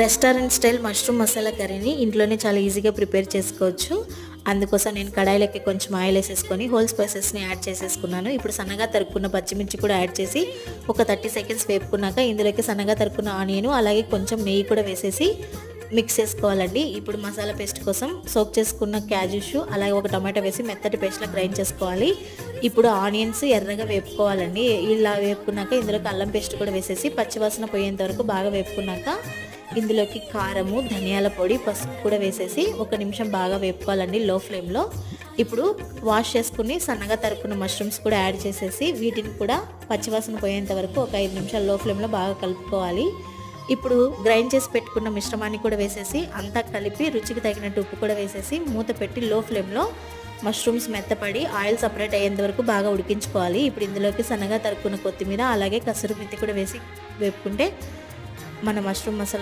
Restaurant style mushroom masala కర్రీని ఇంట్లోనే చాలా ఈజీగా ప్రిపేర్ చేసుకోవచ్చు. అందుకోసం నేను కడాయిలోకి కొంచెం ఆయిల్ వేసేసుకొని హోల్ స్పైసెస్ని యాడ్ చేసేసుకున్నాను. ఇప్పుడు సన్నగా తరుక్కున్న పచ్చిమిర్చి కూడా యాడ్ చేసి ఒక 30 సెకండ్స్ వేపుకున్నాక ఇందులోకి సన్నగా తరుక్కున్న ఆనియన్ అలాగే కొంచెం నెయ్యి కూడా వేసేసి మిక్స్ చేసుకోవాలండి. ఇప్పుడు మసాలా పేస్ట్ కోసం సోక్ చేసుకున్న క్యాజూస్ అలాగే ఒక టమాటో వేసి మెత్తటి పేస్ట్లా గ్రైండ్ చేసుకోవాలి. ఇప్పుడు ఆనియన్స్ ఎర్రగా వేపుకోవాలండి. ఇలా వేపుకున్నాక ఇందులోకి అల్లం పేస్ట్ కూడా వేసేసి పచ్చివాసన పోయేంత వరకు బాగా వేపుకున్నాక ఇందులోకి కారము, ధనియాల పొడి, పసుపు కూడా వేసేసి 1 నిమిషం బాగా వేపుకోవాలండి లో ఫ్లేమ్లో. ఇప్పుడు వాష్ చేసుకుని సన్నగా తరుక్కున్న మష్రూమ్స్ కూడా యాడ్ చేసేసి వీటిని కూడా పచ్చివాసన పోయేంత వరకు ఒక 5 నిమిషాలు లో ఫ్లేమ్లో బాగా కలుపుకోవాలి. ఇప్పుడు గ్రైండ్ చేసి పెట్టుకున్న మిశ్రమాన్ని కూడా వేసేసి అంతా కలిపి రుచికి తగినట్టు ఉప్పు కూడా వేసేసి మూత పెట్టి లో ఫ్లేమ్లో మష్రూమ్స్ మెత్తపడి ఆయిల్ సపరేట్ అయ్యేంత వరకు బాగా ఉడికించుకోవాలి. ఇప్పుడు ఇందులోకి సన్నగా తరుక్కున్న కొత్తిమీర అలాగే కసూరి మెత్తి కూడా వేసి వేపుకుంటే మన మష్రూమ్ మసాలా